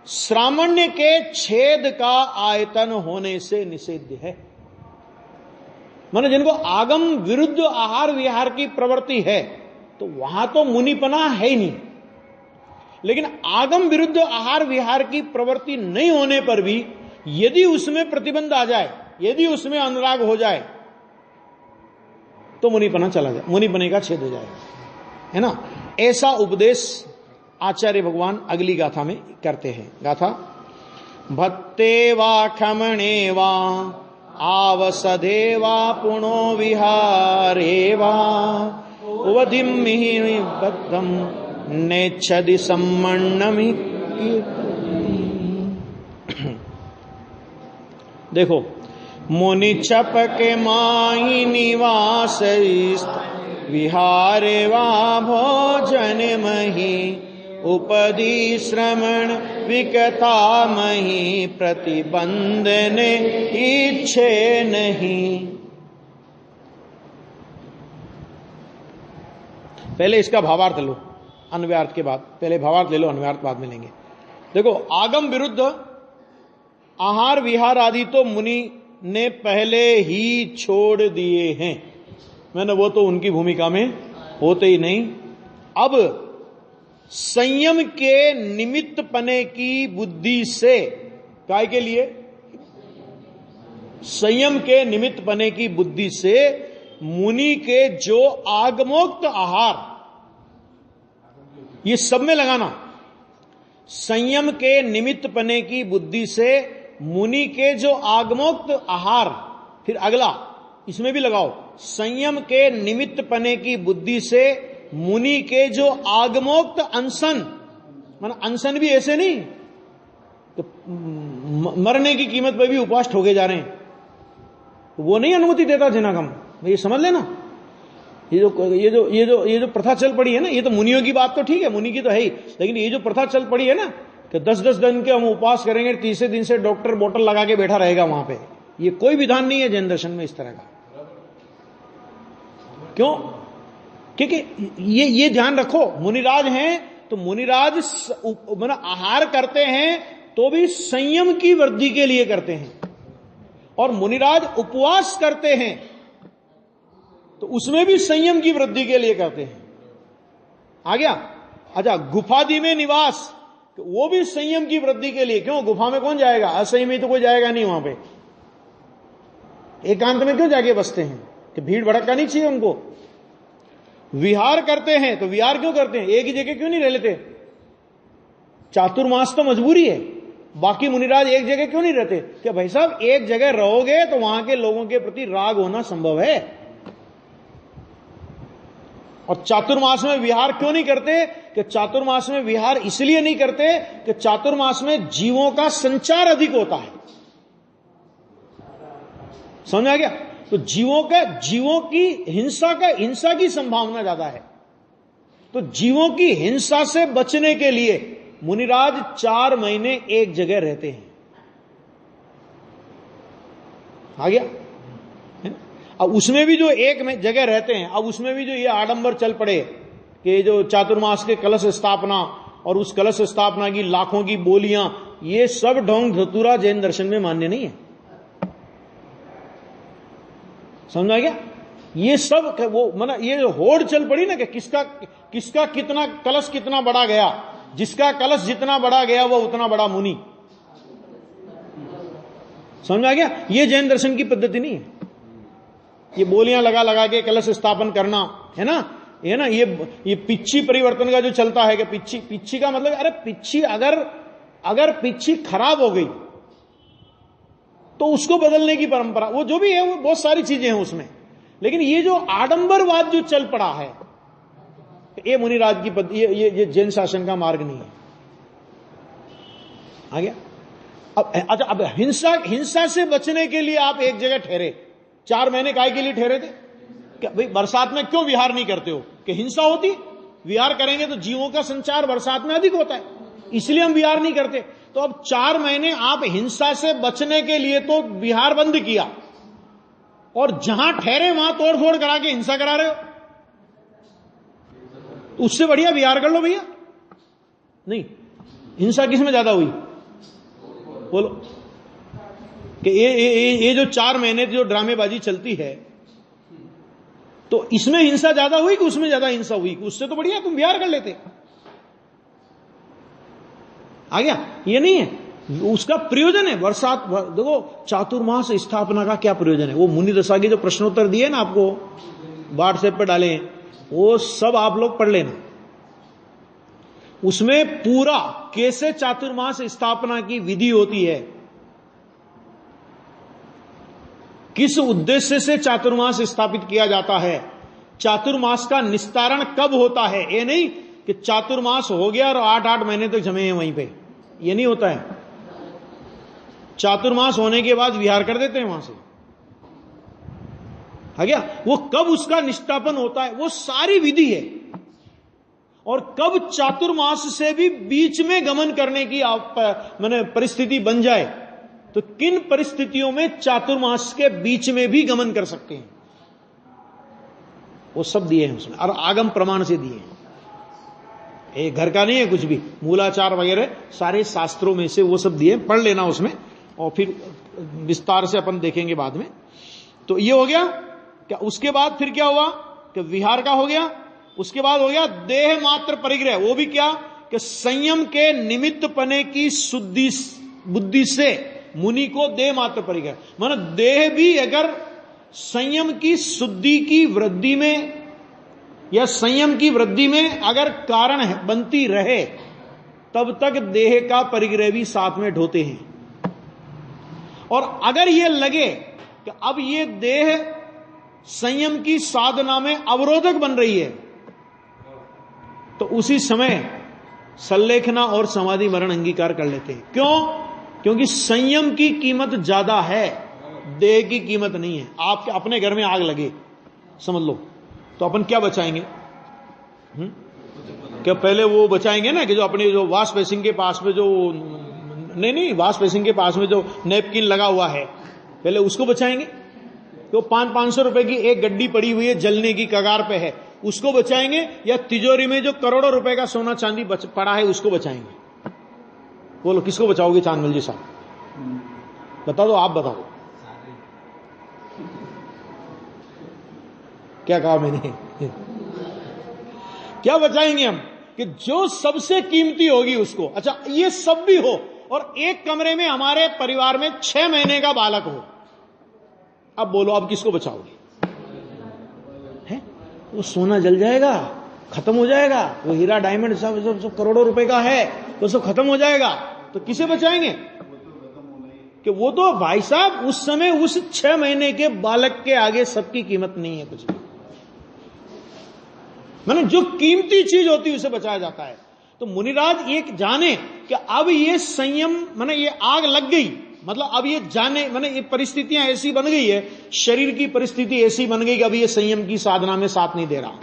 श्रामण्य के छेद का आयतन होने से निषिद्ध है। माने जिनको आगम विरुद्ध आहार विहार की प्रवृत्ति है तो वहां तो मुनिपना है ही नहीं, लेकिन आगम विरुद्ध आहार विहार की प्रवृत्ति नहीं होने पर भी यदि उसमें प्रतिबंध आ जाए, यदि उसमें अनुराग हो जाए तो मुनिपना चला जाए, मुनिपने का छेद हो जाएगा, है ना। ऐसा उपदेश आचार्य भगवान अगली गाथा में करते हैं। गाथा भत्ते वा खमणे वा आवसधे वा पुनो विहारे वा उवधिमिहि बद्धम नेच्छदि सम्मन्नमि। देखो मुनि चपके माही निवास विहारे वा भोजन मही उपदी श्रमण विकता मही प्रतिबंधन इच्छे नहीं। पहले इसका भावार्थ लो अन्वयार्थ के बाद, पहले भावार्थ ले लो, अन्वयार्थ बाद में लेंगे। देखो आगम विरुद्ध आहार विहार आदि तो मुनि ने पहले ही छोड़ दिए हैं, मैंने वो तो उनकी भूमिका में होते ही नहीं। अब संयम के निमित्त पने की बुद्धि से, काय के लिए, संयम के निमित्त पने की बुद्धि से मुनि के जो आगमोक्त आहार, ये सब में लगाना, संयम के निमित्त पने की बुद्धि से मुनि के जो आगमोक्त आहार, फिर अगला इसमें भी लगाओ, संयम के निमित्त पने की बुद्धि से मुनि के जो आगमोक्त अनशन, माना अनशन भी ऐसे नहीं तो मरने की कीमत पर भी उपवास ठोके जा रहे हैं, वो नहीं अनुमति देता जिनागम, ये समझ लेना। ये जो प्रथा चल पड़ी है ना, ये तो मुनियों की बात तो ठीक है, मुनि की तो है ही, लेकिन ये जो प्रथा चल पड़ी है ना कि 10-10 दिन के हम उपवास करेंगे, तीसरे दिन से डॉक्टर बोतल लगा के बैठा रहेगा वहां पे, ये कोई विधान नहीं है जैन दर्शन में इस तरह का। क्यों? क्योंकि ये ध्यान रखो, मुनिराज हैं तो मुनिराज आहार करते हैं तो भी संयम की वृद्धि के लिए करते हैं, और मुनिराज उपवास करते हैं तो उसमें भी संयम की वृद्धि के लिए करते हैं। आ गया? अच्छा, गुफादि में निवास, तो वो भी संयम की वृद्धि के लिए। क्यों? गुफा में कौन जाएगा? असंयमी तो कोई जाएगा नहीं वहां पे। एकांत में क्यों जाके बसते हैं? कि भीड़ भड़का नहीं चाहिए उनको। विहार करते हैं तो विहार क्यों करते हैं? एक ही जगह क्यों नहीं रह लेते? चातुर्मास तो मजबूरी है, बाकी मुनिराज एक जगह क्यों नहीं रहते? क्या भाई साहब, एक जगह रहोगे तो वहां के लोगों के प्रति राग होना संभव है। और चातुर्मास में विहार क्यों नहीं करते? कि चातुर्मास में विहार इसलिए नहीं करते कि चातुर्मास में जीवों का संचार अधिक होता है। समझ आ गया? तो जीवों की हिंसा की संभावना ज्यादा है। तो जीवों की हिंसा से बचने के लिए मुनिराज 4 महीने एक जगह रहते हैं। आ गया? अब उसमें भी जो एक जगह रहते हैं, अब उसमें भी जो ये आडंबर चल पड़े कि जो चातुर्मास के कलश स्थापना और उस कलश स्थापना की लाखों की बोलियां, ये सब ढोंग धतूरा जैन दर्शन में मान्य नहीं है। समझा गया? ये सब वो माना ये जो होड़ चल पड़ी ना कि किसका कितना कलश कितना बड़ा गया, जिसका कलश जितना बड़ा गया वो उतना बड़ा मुनि। समझा गया? ये जैन दर्शन की पद्धति नहीं है। ये बोलियां लगा लगा के कलश स्थापन करना है ना, ये पिच्छी परिवर्तन का जो चलता है कि पिच्छी का मतलब, अरे पिच्छी अगर पिच्छी खराब हो गई तो उसको बदलने की परंपरा, वो जो भी है वो बहुत सारी चीजें हैं उसमें। लेकिन ये जो आडंबरवाद जो चल पड़ा है, ये मुनिराज की ये जैन शासन का मार्ग नहीं है। आ गया? अब हिंसा से बचने के लिए आप एक जगह ठहरे। 4 महीने काहे के लिए ठहरे थे? क्या भाई बरसात में क्यों विहार नहीं करते हो? कि हिंसा होती, विहार करेंगे तो जीवों का संचार बरसात में अधिक होता है, इसलिए हम विहार नहीं करते। तो अब 4 महीने आप हिंसा से बचने के लिए तो विहार बंद किया, और जहां ठहरे वहां तोड़फोड़ करा के हिंसा करा रहे हो। उससे बढ़िया विहार कर लो भैया। नहीं, हिंसा किसमें ज्यादा हुई? बोलो कि ये जो 4 महीने जो ड्रामेबाजी चलती है, तो इसमें हिंसा ज्यादा हुई कि उसमें ज्यादा हिंसा हुई? उससे तो बढ़िया तुम विहार कर लेते। आ गया? ये नहीं है उसका प्रयोजन है। बरसात देखो, चातुर्मास स्थापना का क्या प्रयोजन है? वो मुनि दशा के जो प्रश्नोत्तर दिए ना आपको, व्हाट्सएप पे डाले, वो सब आप लोग पढ़ लेना। उसमें पूरा कैसे चातुर्मास स्थापना की विधि होती है, किस उद्देश्य से चातुर्मास स्थापित किया जाता है, चातुर्मास का निस्तारण कब होता है। ये नहीं कि चातुर्मास हो गया और 8-8 महीने तक जमे हैं वहीं पे, ये नहीं होता है। चातुर्मास होने के बाद विहार कर देते हैं वहां से। है क्या? वो कब उसका निष्ठापन होता है, वो सारी विधि है। और कब चातुर्मास से भी बीच में गमन करने की मैंने परिस्थिति बन जाए, तो किन परिस्थितियों में चातुर्मास के बीच में भी गमन कर सकते हैं, वो सब दिए हैं उसमें, और आगम प्रमाण से दिए हैं। एक घर का नहीं है कुछ भी, मूलाचार वगैरह सारे शास्त्रों में से वो सब दिए, पढ़ लेना उसमें, और फिर विस्तार से अपन देखेंगे बाद में। तो ये हो गया क्या? उसके बाद फिर क्या हुआ कि विहार का हो गया। उसके बाद हो गया देह मात्र परिग्रह। वो भी क्या कि संयम के निमित्त पने की शुद्धि बुद्धि से मुनि को देह मात्र परिग्रह, माना देह भी अगर संयम की शुद्धि की वृद्धि में या संयम की वृद्धि में अगर कारण बनती रहे, तब तक देह का परिग्रह भी साथ में ढोते हैं। और अगर ये लगे कि अब ये देह संयम की साधना में अवरोधक बन रही है, तो उसी समय संलेखना और समाधि मरण अंगीकार कर लेते हैं। क्यों? क्योंकि संयम की कीमत ज्यादा है, देह की कीमत नहीं है। आपके अपने घर में आग लगे, समझ लो, तो अपन क्या बचाएंगे? क्या पहले वो बचाएंगे ना कि जो अपने जो वॉश बेसिन के पास में जो नहीं वॉश बेसिन के पास में जो नैपकिन लगा हुआ है, पहले उसको बचाएंगे। तो 500-500 रुपए की एक गड्डी पड़ी हुई है, जलने की कगार पे है, उसको बचाएंगे, या तिजोरी में जो करोड़ों रुपए का सोना चांदी पड़ा है उसको बचाएंगे? बोलो किसको बचाओगे? चांदमल जी साहब बता दो, आप बताओ। क्या कहा मैंने? क्या बचाएंगे हम? कि जो सबसे कीमती होगी उसको। अच्छा, ये सब भी हो और एक कमरे में हमारे परिवार में 6 महीने का बालक हो, अब बोलो अब किसको बचाओगे? है वो सोना जल जाएगा, खत्म हो जाएगा, वो हीरा डायमंड सब करोड़ों रुपए का है, वो सब खत्म हो जाएगा, तो किसे बचाएंगे? कि वो तो भाई साहब उस समय उस 6 महीने के बालक के आगे सबकी कीमत नहीं है कुछ भी। मैंने जो कीमती चीज होती है उसे बचाया जाता है। तो मुनिराज एक जाने कि अब ये संयम, माने ये आग लग गई, मतलब अब ये जाने, माने ये परिस्थितियां ऐसी बन गई है, शरीर की परिस्थिति ऐसी बन गई कि अब ये संयम की साधना में साथ नहीं दे रहा,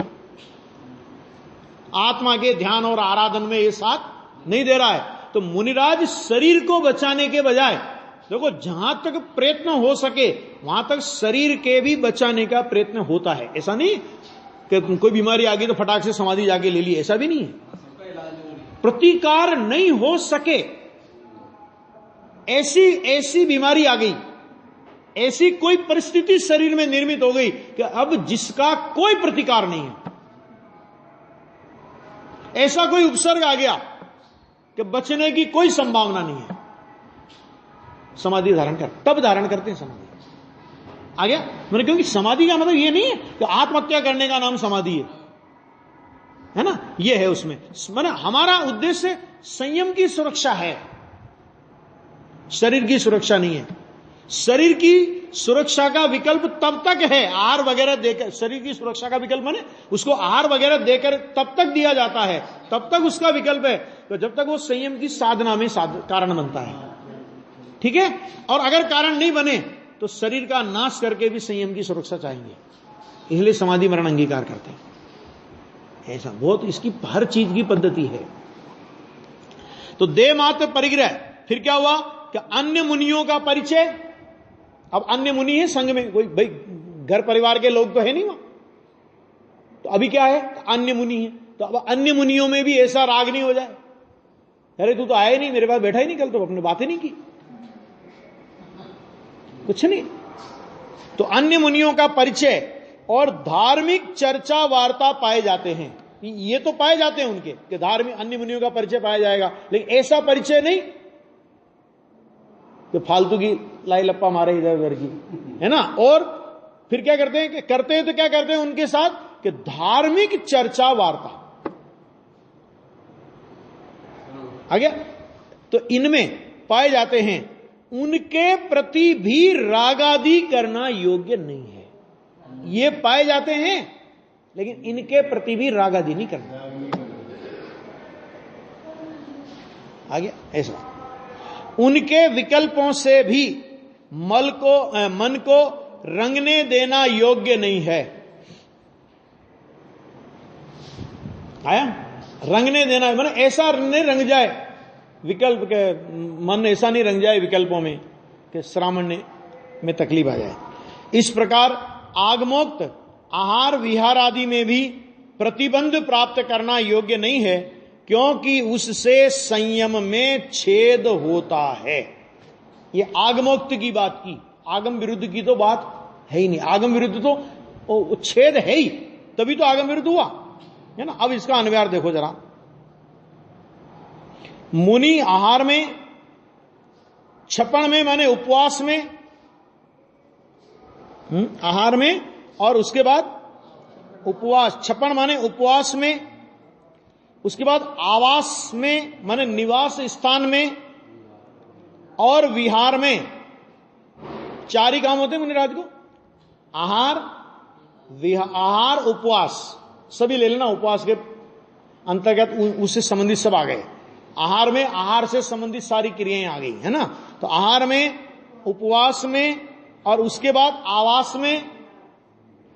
आत्मा के ध्यान और आराधन में ये साथ नहीं दे रहा है। तो मुनिराज शरीर को बचाने के बजाय, देखो जहां तक प्रयत्न हो सके वहां तक शरीर के भी बचाने का प्रयत्न होता है। ऐसा नहीं कि कोई बीमारी आ गई तो फटाक से समाधि जाके ले ली, ऐसा भी नहीं है। प्रतिकार नहीं हो सके, ऐसी बीमारी आ गई, ऐसी कोई परिस्थिति शरीर में निर्मित हो गई कि अब जिसका कोई प्रतिकार नहीं है, ऐसा कोई उपसर्ग आ गया कि बचने की कोई संभावना नहीं है, समाधि धारण कर, तब धारण करते हैं समाधि। आ गया मैंने, क्योंकि समाधि का मतलब ये नहीं है कि आत्महत्या करने का नाम समाधि है ना, ये है उसमें। मैंने हमारा उद्देश्य संयम की सुरक्षा है, शरीर की सुरक्षा नहीं है। शरीर की सुरक्षा का विकल्प तब तक है, आहार वगैरह देकर, शरीर की सुरक्षा का विकल्प माने उसको आहार वगैरह देकर तब तक दिया जाता है, तब तक उसका विकल्प है, तो जब तक वो संयम की साधना में कारण बनता है, ठीक है। और अगर कारण नहीं बने तो शरीर का नाश करके भी संयम की सुरक्षा चाहेंगे, इसलिए समाधि मरण अंगीकार करते हैं। ऐसा बहुत इसकी हर चीज की पद्धति है। तो देह मात्र परिग्रह, फिर क्या हुआ कि अन्य मुनियों का परिचय। अब अन्य मुनि है संघ में, कोई भाई घर परिवार के लोग तो है नहीं वहां, तो अभी क्या है, अन्य मुनि है, तो अब अन्य मुनियों में भी ऐसा राग नहीं हो जाए, अरे तू तो आया नहीं, मेरे पास बैठा ही नहीं, कल तो अपने बातें नहीं की, कुछ नहीं। तो अन्य मुनियों का परिचय और धार्मिक चर्चा वार्ता पाए जाते हैं, ये तो पाए जाते हैं उनके कि धार्मिक अन्य मुनियों का परिचय पाया जाएगा, लेकिन ऐसा परिचय नहीं कि फालतू की लाई लप्पा मारे इधर उधर की, है ना। और फिर क्या करते हैं कि करते हैं तो क्या करते हैं उनके साथ कि धार्मिक चर्चा वार्ता आ गया। तो इनमें पाए जाते हैं, उनके प्रति भी रागादि करना योग्य नहीं है, ये पाए जाते हैं लेकिन इनके प्रति भी रागादि नहीं करना। आ गया ऐसा। उनके विकल्पों से भी मन को रंगने देना योग्य नहीं है। आया, रंगने देना माने ऐसा नहीं रंग जाए विकल्प के, मन ऐसा नहीं रंग जाए विकल्पों में कि श्रावण में तकलीफ आ जाए। इस प्रकार आगमोक्त आहार विहार आदि में भी प्रतिबंध प्राप्त करना योग्य नहीं है, क्योंकि उससे संयम में छेद होता है। ये आगमोक्त की बात की, आगम विरुद्ध की तो बात है ही नहीं। आगम विरुद्ध तो छेद है ही, तभी तो आगम विरुद्ध हुआ है ना। अब इसका अन्वयार देखो जरा। मुनि आहार में, छपण में माने उपवास में, आहार में, और उसके बाद उपवास, छपण माने उपवास में, उसके बाद आवास में माने निवास स्थान में, और विहार में। 4 ही काम होते हैं मुनिराज को, आहार आहार उपवास, सभी ले लेना, उपवास के अंतर्गत उससे संबंधित सब आ गए। आहार में आहार से संबंधित सारी क्रियाएं आ गई है ना। तो आहार में, उपवास में, और उसके बाद आवास में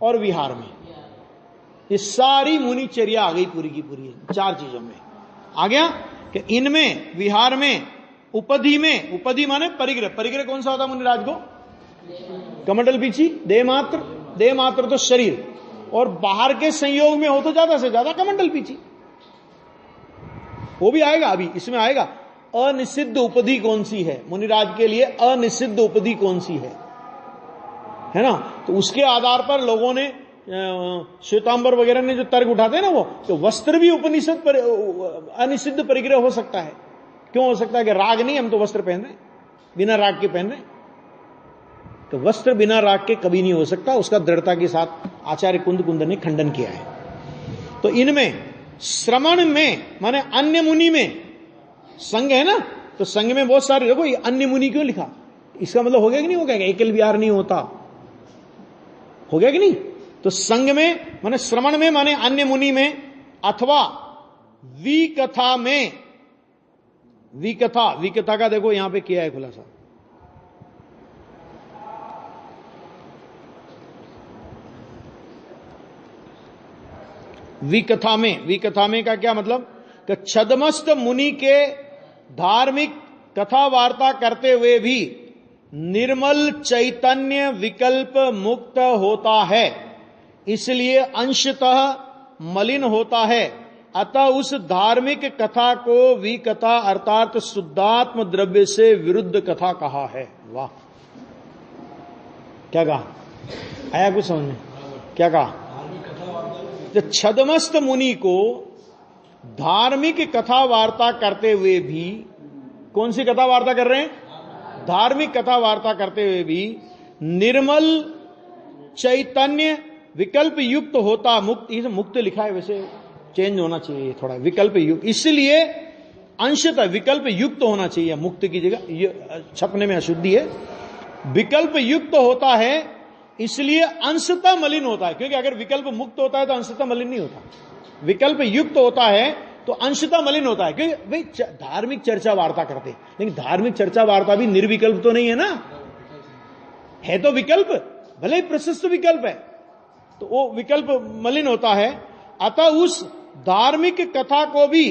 और विहार में, ये सारी मुनिचर्या आ गई पूरी की पूरी 4 चीजों में आ गया। कि इनमें विहार में, उपधि में, उपधि माने परिग्रह, परिग्रह कौन सा होता मुनिराज को? कमंडल पीछी, देह मात्र, देह मात्र तो शरीर, और बाहर के संयोग में हो तो ज्यादा से ज्यादा कमंडल पीछी, वो भी आएगा, अभी इसमें आएगा। अनिषिद्ध उपधि कौन सी है मुनिराज के लिए, अनिषिद्ध उपधि कौन सी है ना। तो उसके आधार पर लोगों ने श्वेतांबर वगैरह ने जो तर्क उठाते हैं ना, वो तो वस्त्र भी उपनिषद पर अनिषिद्ध परिग्रह हो सकता है। क्यों हो सकता है? कि राग नहीं, हम तो वस्त्र पहन रहे हैं, बिना राग के पहन रहे हैं। तो वस्त्र बिना राग के कभी नहीं हो सकता, उसका दृढ़ता के साथ आचार्य कुंद ने खंडन किया है। तो इनमें श्रवण में माने अन्य मुनि में संग है ना, तो संग में बहुत सारे, देखो ये अन्य मुनि क्यों लिखा, इसका मतलब हो गया कि नहीं हो गया? एकल विहार नहीं होता, हो गया कि नहीं? तो संग में माने श्रवण में माने अन्य मुनि में, अथवा विकथा में। विकथा का देखो यहां पे किया है खुलासा। विकथा में का क्या मतलब? कि छदमस्त मुनि के धार्मिक कथा वार्ता करते हुए भी निर्मल चैतन्य विकल्प मुक्त होता है, इसलिए अंशतः मलिन होता है। अतः उस धार्मिक कथा को विकथा अर्थात शुद्धात्म द्रव्य से विरुद्ध कथा कहा है। वाह, क्या कहा? आया कुछ समझ में? क्या कहा? छदमस्त मुनि को धार्मिक कथा वार्ता करते हुए भी, कौन सी कथा वार्ता कर रहे हैं? धार्मिक कथा वार्ता करते हुए भी निर्मल चैतन्य विकल्प युक्त होता, मुक्त लिखा है, वैसे चेंज होना चाहिए थोड़ा, विकल्प युक्त, इसलिए अंशतः विकल्प युक्त होना चाहिए, मुक्त की जगह छपने में अशुद्धि है। विकल्प युक्त होता है इसलिए अंशतः मलिन होता है, क्योंकि अगर विकल्प मुक्त होता है तो अंशतः मलिन नहीं होता, विकल्प युक्त होता है तो अंशतः मलिन होता है। क्योंकि भाई धार्मिक चर्चा वार्ता करते, लेकिन धार्मिक चर्चा वार्ता भी निर्विकल्प तो नहीं है ना, है तो विकल्प, भले ही प्रशस्त विकल्प है, तो वो विकल्प मलिन होता है। अतः उस धार्मिक कथा को भी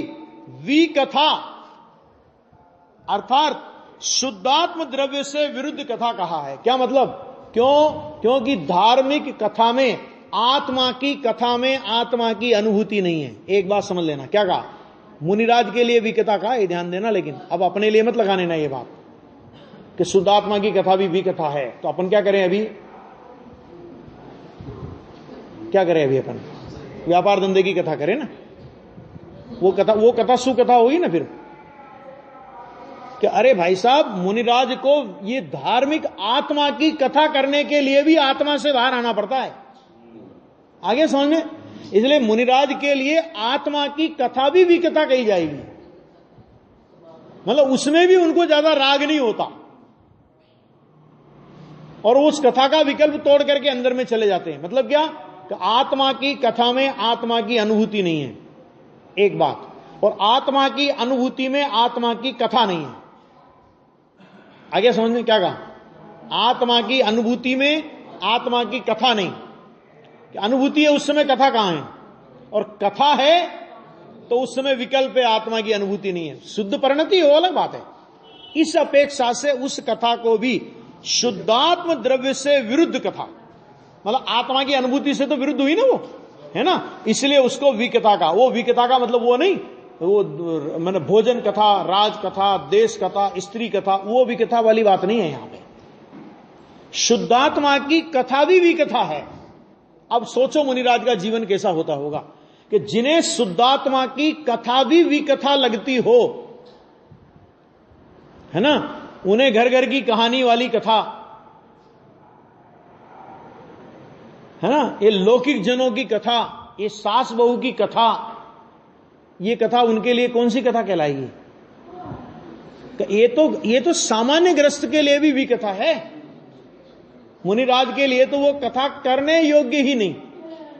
विकथा अर्थात शुद्धात्म द्रव्य से विरुद्ध कथा कहा है। क्या मतलब? क्योंकि धार्मिक कथा में, आत्मा की कथा में आत्मा की अनुभूति नहीं है। एक बात समझ लेना, क्या कहा? मुनिराज के लिए विकथा कहा, ये ध्यान देना, लेकिन अब अपने लिए मत लगाने ना ये बात कि शुद्धात्मा की कथा भी विकथा है। तो अपन क्या करें अभी? क्या करें अभी? अपन व्यापार धंधे की कथा करें ना, वो कथा सुकथा होगी ना फिर, कि अरे भाई साहब, मुनिराज को ये धार्मिक आत्मा की कथा करने के लिए भी आत्मा से बाहर आना पड़ता है। आगे समझ में? इसलिए मुनिराज के लिए आत्मा की कथा भी विकथा कही जाएगी, मतलब उसमें भी उनको ज्यादा राग नहीं होता, और उस कथा का विकल्प तोड़ करके अंदर में चले जाते हैं। मतलब क्या? कि आत्मा की कथा में आत्मा की अनुभूति नहीं है, एक बात, और आत्मा की अनुभूति में आत्मा की कथा नहीं है। आगे समझ में? क्या कहा? आत्मा की अनुभूति में आत्मा की कथा नहीं, अनुभूति है उस समय, कथा कहां है? और कथा है तो उस समय विकल्प है, आत्मा की अनुभूति नहीं है। शुद्ध परिणति वो अलग बात है। इस अपेक्षा से उस कथा को भी शुद्धात्म द्रव्य से विरुद्ध कथा, मतलब आत्मा की अनुभूति से तो विरुद्ध हुई ना वो, है ना, इसलिए उसको विकथा का, वो विकथा का मतलब वो नहीं, वो मैंने भोजन कथा, राज कथा, देश कथा, स्त्री कथा, वो विकथा वाली बात नहीं है यहां पे। शुद्धात्मा की कथा भी विकथा है। अब सोचो मुनिराज का जीवन कैसा होता होगा कि जिन्हें शुद्धात्मा की कथा भी विकथा लगती हो, है ना, उन्हें घर घर की कहानी वाली कथा, है ना, ये लौकिक जनों की कथा, ये सास बहू की कथा, ये कथा उनके लिए कौन सी कथा कहलाएगी? ये तो सामान्य ग्रस्त के लिए भी विकथा है, मुनिराज के लिए तो वो कथा करने योग्य ही नहीं।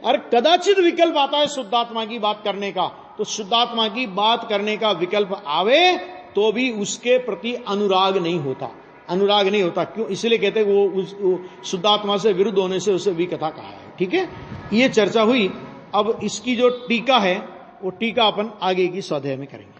और कदाचित विकल्प आता है शुद्धात्मा की बात करने का, तो शुद्धात्मा की बात करने का विकल्प आवे तो भी उसके प्रति अनुराग नहीं होता, अनुराग नहीं होता। क्यों? इसलिए कहते हैं वो शुद्धात्मा से विरुद्ध होने से उसे विकथा कहा है। ठीक है, ये चर्चा हुई। अब इसकी जो टीका है वो टीका अपन आगे की स्वाध्याय में करेंगे।